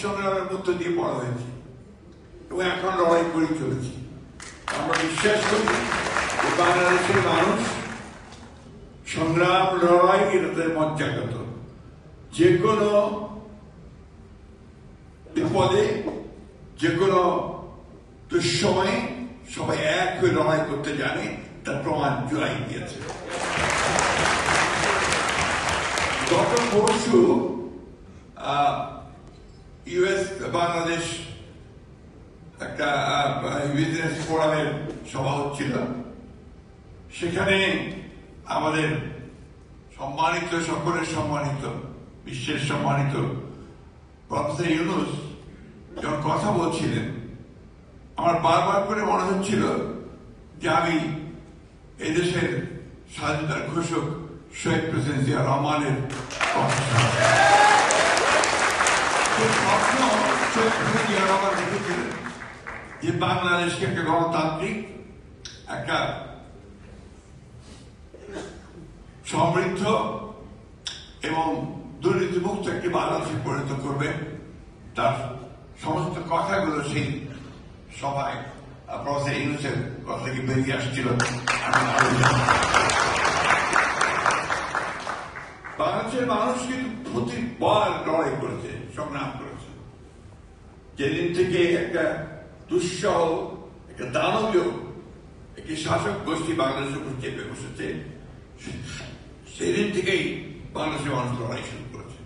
সংগ্রামের মধ্য দিয়ে বড় হয়েছি এবং এখন লড়াই করে চলেছি। আমরা বিশ্বাস করি যে বাংলাদেশের মানুষ সংগ্রাম লড়াই এটাদের মজ্জাগত। যে কোনো বিপদে যে কোনো দুঃসময়ে সবাই এক হয়ে লড়াই করতে জানে, তার প্রমাণ জুলাই দিয়েছে। গত পরশু ইউএস বাংলাদেশ একটা বিজনেস ফোরামের সভা হচ্ছিল। সেখানে আমাদের সম্মানিত, সকলের সম্মানিত, বিশ্বের সম্মানিত প্রফেসর ইউনূস যখন কথা বলছিলেন, আমার বারবার করে মনে হচ্ছিল যে আমি এদেশের স্বাধীনতার ঘোষক শহীদ প্রেসিডেন্ট জিয়া রহমানের স্বপ্ন শহীদ প্রেসিডেন্ট জিয়া রহমান দেখেছিলেন যে বাংলাদেশকে একটা গণতান্ত্রিক, একটা সমৃদ্ধ এবং দুর্নীতিমুক্ত একটি বাংলাদেশে পরিণত করবেন। তার সমস্ত কথাগুলো সেই সভায় প্রফেসর ইউনূসের কথা থেকে বেরিয়ে আসছিল। বাংলাদেশের মানুষ কিন্তু প্রতিবার লড়াই করেছে, সংগ্রাম করেছে। যেদিন থেকে একটা দুঃসহ, একটা দানবীয় একটি শাসক গোষ্ঠী বাংলাদেশের উপর চেপে বসেছে, সেদিন থেকেই বাংলাদেশের মানুষ লড়াই শুরু করেছে।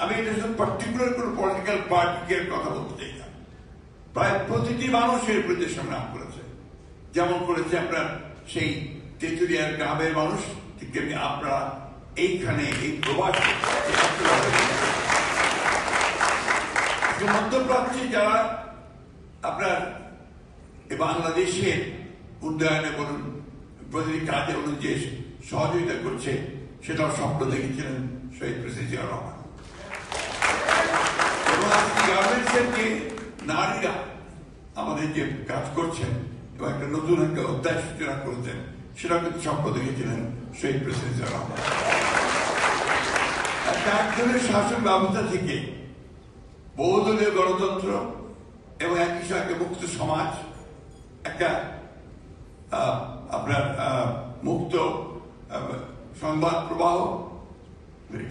আমি এটা শুধু পার্টিকুলার কোন পলিটিক্যাল পার্টিকে কথা বলতে চাই না, প্রায় প্রতিটি মানুষের বিরুদ্ধে সংগ্রাম করেছে। যেমন করেছে আপনার সেই তেঁতুলিয়ার গ্রামের মানুষ, ঠিক তেমনি আপনারা এইখানে এই প্রবাসী মধ্যপ্রাচ্যে যারা আপনার বাংলাদেশের উন্নয়নে বলুন, প্রতিটি কাজে বলুন, যে সহযোগিতা করছে, সেটাও স্বপ্ন দেখেছিলেন শহীদ প্রেসিডেন্ট জিয়া রহমান। এবং আজকে গার্মেন্টসের যে নারীরা আমাদের যে কাজ করছেন এবং একটা নতুন একটা অধ্যায় সূচনা করেছেন, সেটাও কিন্তু স্বপ্ন দেখেছিলেন শহীদ প্রেসিডেন্ট জিয়া রহমান। একটা একজনের শাসন ব্যবস্থা থেকে বহুদলীয় গণতন্ত্র এবং একই সঙ্গে মুক্ত সমাজ, একটা আপনার মুক্ত সংবাদ প্রবাহ,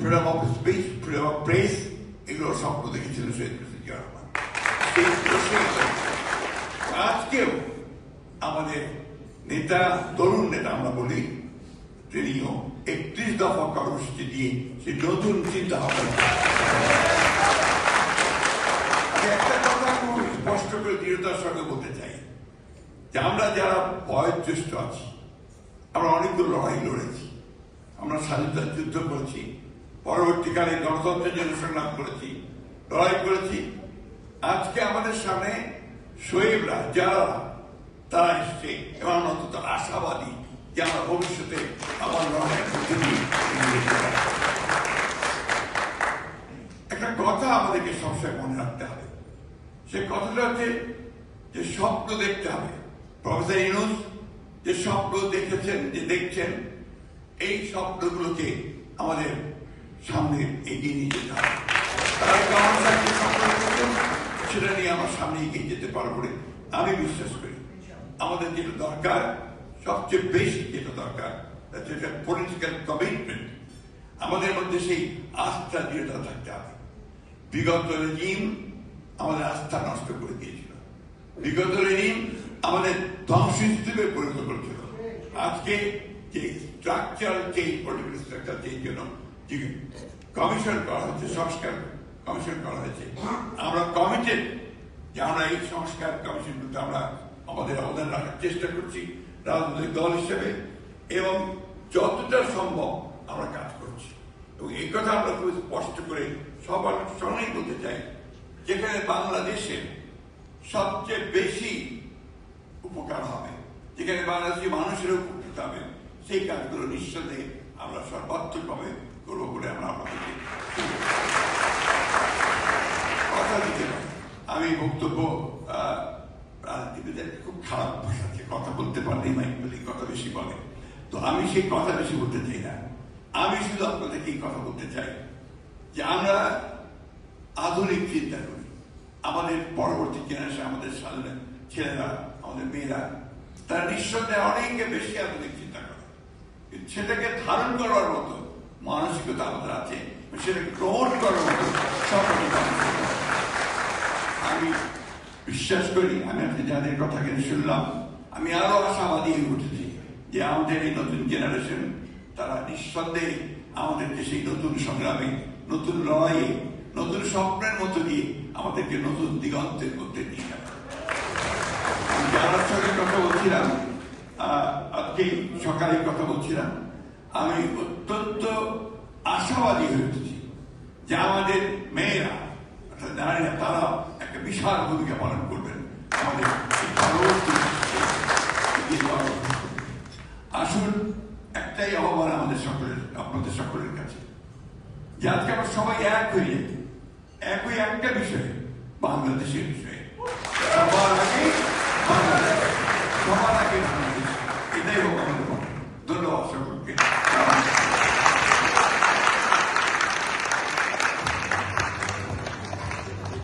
freedom of speech, freedom of press, এগুলো স্বপ্ন দেখেছিলেন শহীদ প্রেসিডেন্ট জিয়া রহমান। আজকেও আমাদের নেতা, তরুণ নেতা আমরা বলি, তিনিও 31 দফা কর্মসূচি দিয়ে সেই নতুন চিন্তা ভাবনা। একটা কথা খুব স্পষ্ট করে দৃঢ়তার সঙ্গে বলতে চাই যে আমরা যারা বয়োজ্যেষ্ঠ আছি, আমরা অনেকগুলো লড়াই লড়েছি, আমরা স্বাধীনতার যুদ্ধ করেছি, পরবর্তীকালে গণতন্ত্রের জন্য সংগ্রাম করেছি, লড়াই করেছি। আজকে আমাদের সামনে শহীদরা যারা তারা এসছে এবং অন্তত আশাবাদী যে আমরা ভবিষ্যতে আমার লড়াই করতে। একটা কথা আমাদেরকে সবসময় মনে রাখতে হবে, সে কথাটা হচ্ছে যে স্বপ্ন দেখতে হবে। প্রফেসর ইউনূস যে স্বপ্ন দেখেছেন, যে দেখছেন, এই স্বপ্নগুলোকে আমাদের সামনে এগিয়ে নিয়ে যেতে হবে। তারা সেটা নিয়ে আমার সামনে এগিয়ে যেতে পারবো বলে আমি বিশ্বাস করি। আমাদের যেটা দরকার, সবচেয়ে বেশি যেটা দরকার, সেটা পলিটিক্যাল কমিটমেন্ট। আমাদের মধ্যে সেই আস্থা, দৃঢ়তা থাকতে হবে। বিগত রেজিম আমাদের আস্থা নষ্ট করে দিয়েছিল, বিগত রেজিম আমাদের ধ্বংসস্তূপে পরিণত করেছিল। আজকে যে structure change, political structure change জন্য যে কমিশন করা হয়েছে, সংস্কার কমিশন করা হয়েছে, আমরা কমিটেড যে আমরা এই সংস্কার কমিশনগুলোতে আমরা আমাদের অবদান রাখার চেষ্টা করছি রাজনৈতিক দল হিসেবে, এবং যতটা সম্ভব আমরা কাজ করছি। এবং এই কথা আমরা খুব স্পষ্ট করে সবার সঙ্গেই বলতে চাই, যেখানে বাংলাদেশের সবচেয়ে বেশি উপকার হবে, যেখানে বাংলাদেশি মানুষের উপকৃত হবে, সেই কাজগুলো নিঃসন্দেহে আমরা সর্বাত্মকভাবে করবো বলে আমরা আপনাদেরকে কথা দিতে পারি। আমি বক্তব্য রাজনীতিবিদের খুব খারাপ ভাষা আছে, কথা বলতে পারলেই মাইক বলে কথা বেশি বলে, তো আমি সেই কথা বেশি বলতে চাই না। আমি শুধু আপনাদেরকে এই কথা বলতে চাই যে আমরা আধুনিক চিন্তা করি, আমাদের পরবর্তী জেনারেশন, আমাদের ছেলেরা, আমাদের মেয়েরা, তারা নিঃসন্দেহে অনেকে বেশি আধুনিক চিন্তা করে, সেটাকে ধারণ করার মতো মানসিকতা আমাদের আছে, সেটাকে গ্রহণ করার মতো সফলতা। আমি বিশ্বাস করি, আমি আপনি যাদের কথা কিনে শুনলাম, আমি আরো আশাবাদী হয়ে উঠেছি যে আমাদের এই নতুন জেনারেশন তারা নিঃসন্দেহে আমাদেরকে সেই নতুন সংগ্রামে, নতুন লড়াইয়ে, নতুন স্বপ্নের মতো দিয়ে আমাদেরকে নতুন দিগন্তের মধ্যে নিয়ে যাবে। আমি যার সঙ্গে কথা বলছিলাম, আজকে সকালে কথা বলছিলাম, আমি অত্যন্ত আশাবাদী হয়ে উঠেছি যে আমাদের মেয়েরা, অর্থাৎ নারীরা, তারা একটা বিশাল ভূমিকা পালন করবেন আমাদের আসুন। একটাই আহ্বান আমাদের সকলের, আপনাদের সকলের কাছে, যে আজকে আমরা সবাই এক হয়ে একই একটা বিষয়ে, বাংলাদেশের বিষয়ে সবার আগে